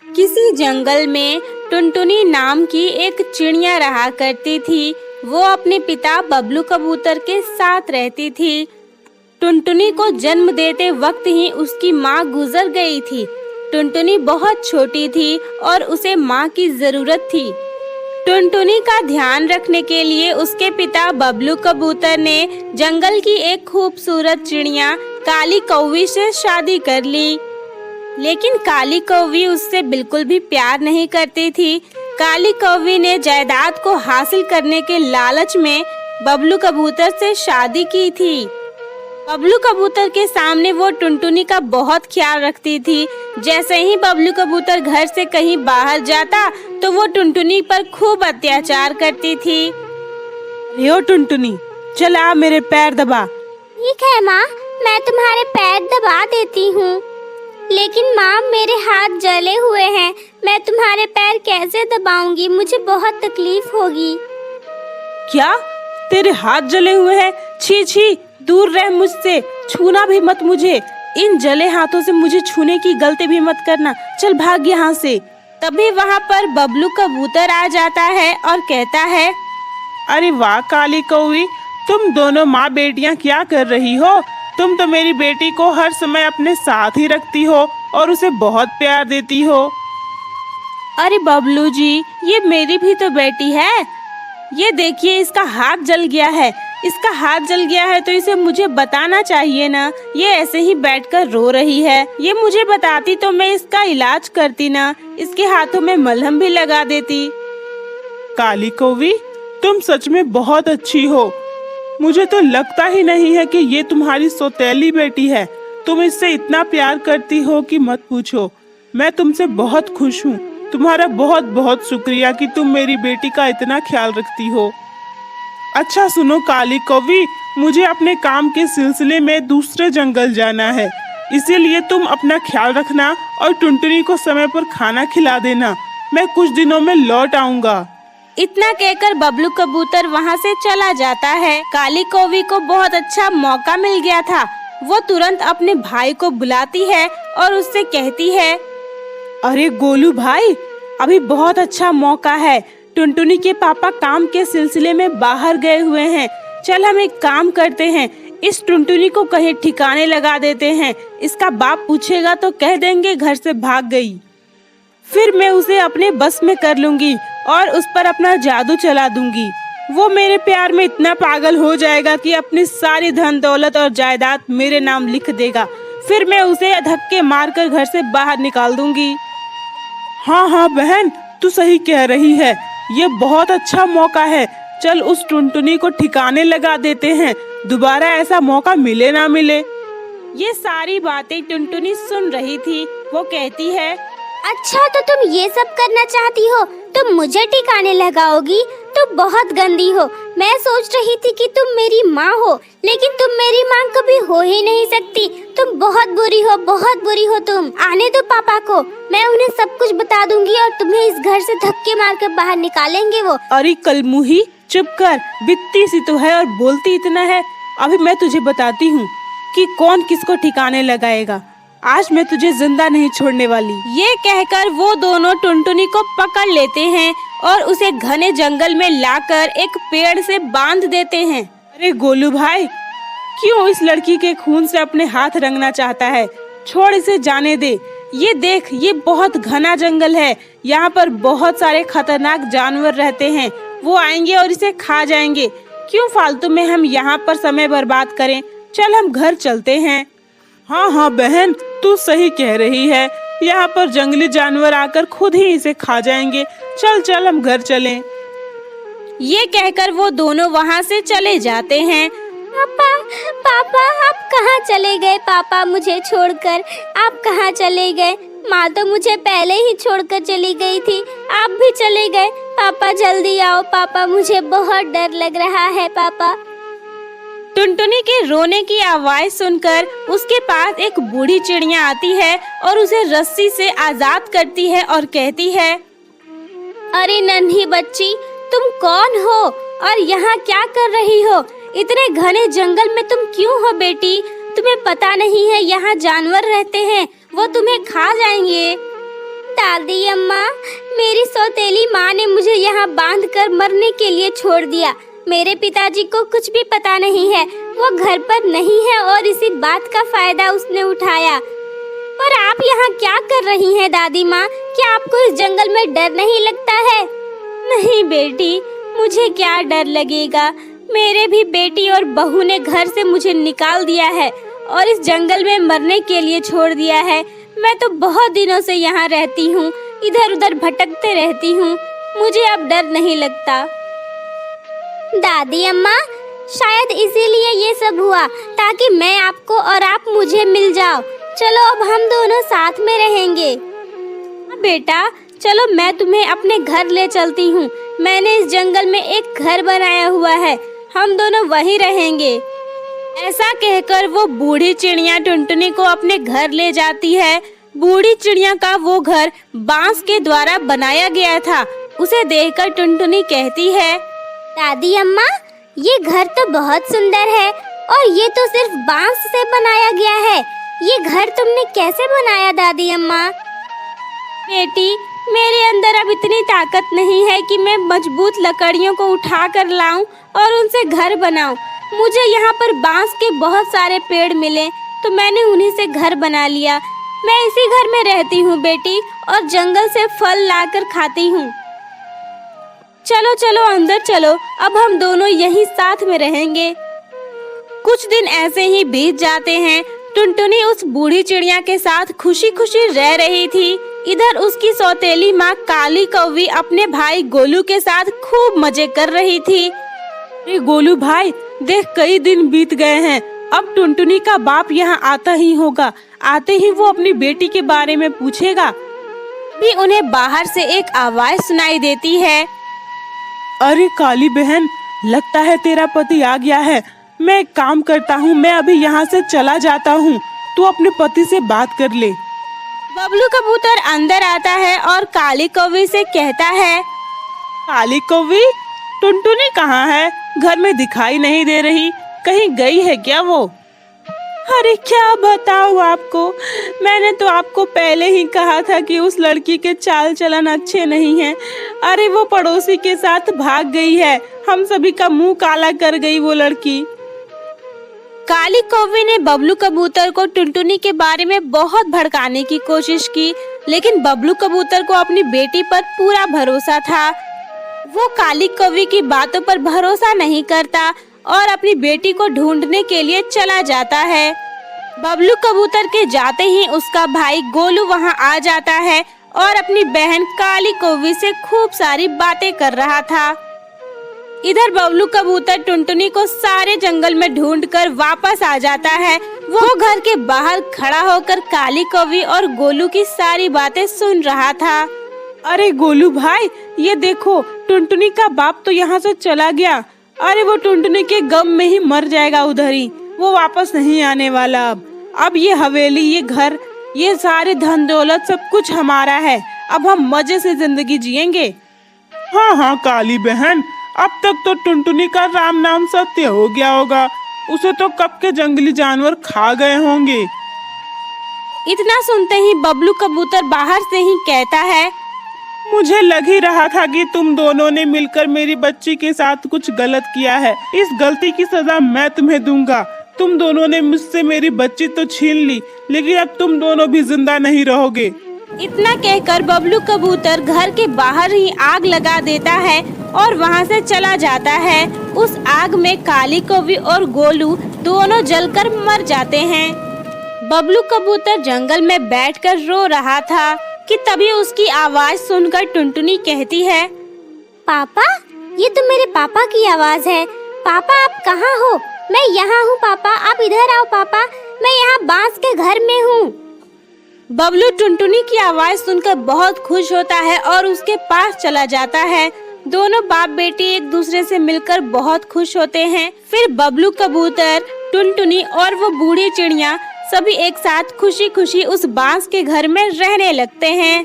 किसी जंगल में टुनटुनी नाम की एक चिड़िया रहा करती थी। वो अपने पिता बबलू कबूतर के साथ रहती थी। टुनटुनी को जन्म देते वक्त ही उसकी माँ गुजर गई थी। टुनटुनी बहुत छोटी थी और उसे माँ की जरूरत थी। टुनटुनी का ध्यान रखने के लिए उसके पिता बबलू कबूतर ने जंगल की एक खूबसूरत चिड़िया काली कौवी से शादी कर ली। लेकिन काली कौवी उससे बिल्कुल भी प्यार नहीं करती थी। काली कौवी ने जायदाद को हासिल करने के लालच में बबलू कबूतर से शादी की थी। बबलू कबूतर के सामने वो टुनटुनी का बहुत ख्याल रखती थी। जैसे ही बबलू कबूतर घर से कहीं बाहर जाता तो वो टुनटुनी पर खूब अत्याचार करती थी। यो टुनटुनी, चल आ मेरे पैर दबा। ठीक है माँ, मैं तुम्हारे पैर दबा देती हूँ। लेकिन माँ, मेरे हाथ जले हुए हैं, मैं तुम्हारे पैर कैसे दबाऊंगी? मुझे बहुत तकलीफ होगी। क्या तेरे हाथ जले हुए हैं? छी छी, दूर रह मुझसे, छूना भी मत मुझे। इन जले हाथों से मुझे छूने की गलती भी मत करना। चल भाग यहाँ से। तभी वहाँ पर बबलू कबूतर आ जाता है और कहता है, अरे वाह काली कौवी, तुम दोनों माँ बेटियाँ क्या कर रही हो? तुम तो मेरी बेटी को हर समय अपने साथ ही रखती हो और उसे बहुत प्यार देती हो। अरे बबलू जी, ये मेरी भी तो बेटी है। ये देखिए, इसका हाथ जल गया है। इसका हाथ जल गया है तो इसे मुझे बताना चाहिए ना। ये ऐसे ही बैठकर रो रही है। ये मुझे बताती तो मैं इसका इलाज करती ना। इसके हाथों में मलहम भी लगा देती। काली कौवी, तुम सच में बहुत अच्छी हो। मुझे तो लगता ही नहीं है कि ये तुम्हारी सौतेली बेटी है। तुम इससे इतना प्यार करती हो कि मत पूछो। मैं तुमसे बहुत खुश हूँ। तुम्हारा बहुत बहुत शुक्रिया कि तुम मेरी बेटी का इतना ख्याल रखती हो। अच्छा सुनो काली कौवी, मुझे अपने काम के सिलसिले में दूसरे जंगल जाना है। इसीलिए तुम अपना ख्याल रखना और टुनटुनी को समय पर खाना खिला देना। मैं कुछ दिनों में लौट आऊँगा। इतना कहकर बबलू कबूतर वहाँ से चला जाता है। काली कौवी को बहुत अच्छा मौका मिल गया था। वो तुरंत अपने भाई को बुलाती है और उससे कहती है, अरे गोलू भाई, अभी बहुत अच्छा मौका है। टुनटुनी के पापा काम के सिलसिले में बाहर गए हुए हैं। चल हम एक काम करते हैं, इस टुनटुनी को कहीं ठिकाने लगा देते हैं। इसका बाप पूछेगा तो कह देंगे घर से भाग गई। फिर मैं उसे अपने बस में कर लूंगी और उस पर अपना जादू चला दूंगी। वो मेरे प्यार में इतना पागल हो जाएगा कि अपनी सारी धन दौलत और जायदाद मेरे नाम लिख देगा। फिर मैं उसे धक्के मारकर घर से बाहर निकाल दूंगी। हाँ हाँ बहन, तू सही कह रही है। ये बहुत अच्छा मौका है। चल उस टुनटुनी को ठिकाने लगा देते हैं। दोबारा ऐसा मौका मिले ना मिले। ये सारी बातें टुनटुनी सुन रही थी। वो कहती है, अच्छा, तो तुम ये सब करना चाहती हो? तुम मुझे ठिकाने लगाओगी? तुम बहुत गंदी हो। मैं सोच रही थी कि तुम मेरी माँ हो, लेकिन तुम मेरी माँ कभी हो ही नहीं सकती। तुम बहुत बुरी हो, बहुत बुरी हो तुम। आने दो पापा को, मैं उन्हें सब कुछ बता दूंगी और तुम्हें इस घर से धक्के मार कर बाहर निकालेंगे वो। अरे कलमुही, चुप कर। बित्ती सी तो है और बोलती इतना है। अभी मैं तुझे बताती हूँ कि कौन किसको ठिकाने लगाएगा। आज मैं तुझे जिंदा नहीं छोड़ने वाली। ये कहकर वो दोनों टुनटुनी को पकड़ लेते हैं और उसे घने जंगल में लाकर एक पेड़ से बांध देते हैं। अरे गोलू भाई, क्यों इस लड़की के खून से अपने हाथ रंगना चाहता है? छोड़ इसे जाने दे। ये देख, ये बहुत घना जंगल है। यहाँ पर बहुत सारे खतरनाक जानवर रहते हैं। वो आएंगे और इसे खा जाएंगे। क्यों फालतू में हम यहाँ पर समय बर्बाद करें? चल हम घर चलते हैं। हाँ हाँ बहन, तू सही कह रही है। यहाँ पर जंगली जानवर आकर खुद ही इसे खा जाएंगे। चल चल हम घर चलें। ये कहकर वो दोनों वहाँ से चले जाते हैं। पापा, पापा, आप कहाँ चले गए? पापा, मुझे छोड़कर आप कहाँ चले गए? माँ तो मुझे पहले ही छोड़कर चली गई थी, आप भी चले गए। पापा जल्दी आओ पापा, मुझे बहुत डर लग रहा है पापा। टुनटुनी के रोने की आवाज सुनकर उसके पास एक बूढ़ी चिड़िया आती है और उसे रस्सी से आजाद करती है और कहती है, अरे नन्ही बच्ची, तुम कौन हो और यहाँ क्या कर रही हो? इतने घने जंगल में तुम क्यों हो बेटी? तुम्हें पता नहीं है यहाँ जानवर रहते हैं, वो तुम्हें खा जाएंगे। दादी अम्मा, मेरी सौतेली माँ ने मुझे यहाँ बांधकर मरने के लिए छोड़ दिया। मेरे पिताजी को कुछ भी पता नहीं है, वो घर पर नहीं है और इसी बात का फायदा उसने उठाया। पर आप यहाँ क्या कर रही हैं दादी माँ? क्या आपको इस जंगल में डर नहीं लगता है? नहीं बेटी, मुझे क्या डर लगेगा। मेरे भी बेटी और बहू ने घर से मुझे निकाल दिया है और इस जंगल में मरने के लिए छोड़ दिया है। मैं तो बहुत दिनों से यहाँ रहती हूँ, इधर उधर भटकते रहती हूँ। मुझे अब डर नहीं लगता। दादी अम्मा, शायद इसीलिए ये सब हुआ, ताकि मैं आपको और आप मुझे मिल जाओ। चलो अब हम दोनों साथ में रहेंगे। बेटा चलो, मैं तुम्हें अपने घर ले चलती हूँ। मैंने इस जंगल में एक घर बनाया हुआ है, हम दोनों वहीं रहेंगे। ऐसा कहकर वो बूढ़ी चिड़िया टुनटुनी को अपने घर ले जाती है। बूढ़ी चिड़िया का वो घर बांस के द्वारा बनाया गया था। उसे देखकर टुनटुनी कहती है, दादी अम्मा, ये घर तो बहुत सुंदर है और ये तो सिर्फ बांस से बनाया गया है। ये घर तुमने कैसे बनाया दादी अम्मा? बेटी, मेरे अंदर अब इतनी ताकत नहीं है कि मैं मजबूत लकड़ियों को उठा कर लाऊं और उनसे घर बनाऊं। मुझे यहाँ पर बांस के बहुत सारे पेड़ मिले तो मैंने उन्हीं से घर बना लिया। मैं इसी घर में रहती हूँ बेटी, और जंगल से फल लाकर खाती हूँ। चलो चलो अंदर चलो, अब हम दोनों यहीं साथ में रहेंगे। कुछ दिन ऐसे ही बीत जाते हैं। टुनटुनी उस बूढ़ी चिड़िया के साथ खुशी खुशी रह रही थी। इधर उसकी सौतेली माँ काली कौवी अपने भाई गोलू के साथ खूब मजे कर रही थी। अरे गोलू भाई, देख कई दिन बीत गए हैं, अब टुनटुनी का बाप यहाँ आता ही होगा। आते ही वो अपनी बेटी के बारे में पूछेगा। भी उन्हें बाहर से एक आवाज सुनाई देती है। अरे काली बहन, लगता है तेरा पति आ गया है। मैं एक काम करता हूँ, मैं अभी यहाँ से चला जाता हूँ, तू अपने पति से बात कर ले। बबलू कबूतर अंदर आता है और काली कौवी से कहता है, काली कौवी, टुनटुनी कहाँ है? घर में दिखाई नहीं दे रही, कहीं गई है क्या वो? अरे क्या बताऊँ आपको, मैंने तो आपको पहले ही कहा था कि उस लड़की के चाल चलन अच्छे नहीं हैं। अरे वो पड़ोसी के साथ भाग गई है, हम सभी का मुंह काला कर गई वो लड़की। काली कौवी ने बबलू कबूतर को टुनटुनी के बारे में बहुत भड़काने की कोशिश की, लेकिन बबलू कबूतर को अपनी बेटी पर पूरा भरोसा था। वो काली कौवी की बातों पर भरोसा नहीं करता और अपनी बेटी को ढूंढने के लिए चला जाता है। बबलू कबूतर के जाते ही उसका भाई गोलू वहां आ जाता है और अपनी बहन काली कौवी से खूब सारी बातें कर रहा था। इधर बबलू कबूतर टुनटुनी को सारे जंगल में ढूंढकर वापस आ जाता है। वो घर के बाहर खड़ा होकर काली कौवी और गोलू की सारी बातें सुन रहा था। अरे गोलू भाई, ये देखो, टुनटुनी का बाप तो यहाँ से चला गया। अरे वो टुनटुनी के गम में ही मर जाएगा उधर ही, वो वापस नहीं आने वाला। अब ये हवेली, ये घर, ये सारे धन दौलत सब कुछ हमारा है। अब हम मजे से जिंदगी जिएंगे। हाँ हाँ काली बहन, अब तक तो टुनटुनी का राम नाम सत्य हो गया होगा। उसे तो कब के जंगली जानवर खा गए होंगे। इतना सुनते ही बबलू कबूतर बाहर से ही कहता है, मुझे लग ही रहा था कि तुम दोनों ने मिलकर मेरी बच्ची के साथ कुछ गलत किया है। इस गलती की सजा मैं तुम्हें दूंगा। तुम दोनों ने मुझसे मेरी बच्ची तो छीन ली, लेकिन अब तुम दोनों भी जिंदा नहीं रहोगे। इतना कहकर बबलू कबूतर घर के बाहर ही आग लगा देता है और वहां से चला जाता है। उस आग में काली कौवी और गोलू दोनों जलकर मर जाते हैं। बबलू कबूतर जंगल में बैठकर रो रहा था कि तभी उसकी आवाज सुनकर टुनटुनी कहती है, पापा, ये तो मेरे पापा की आवाज है। पापा आप कहाँ हो? मैं यहाँ हूँ पापा, आप इधर आओ पापा, मैं यहाँ बांस के घर में हूँ। बबलू टुनटुनी की आवाज सुनकर बहुत खुश होता है और उसके पास चला जाता है। दोनों बाप बेटी एक दूसरे से मिलकर बहुत खुश होते हैं। फिर बबलू कबूतर, टुनटुनी और वो बूढ़ी चिड़िया सभी एक साथ खुशी खुशी उस बांस के घर में रहने लगते हैं।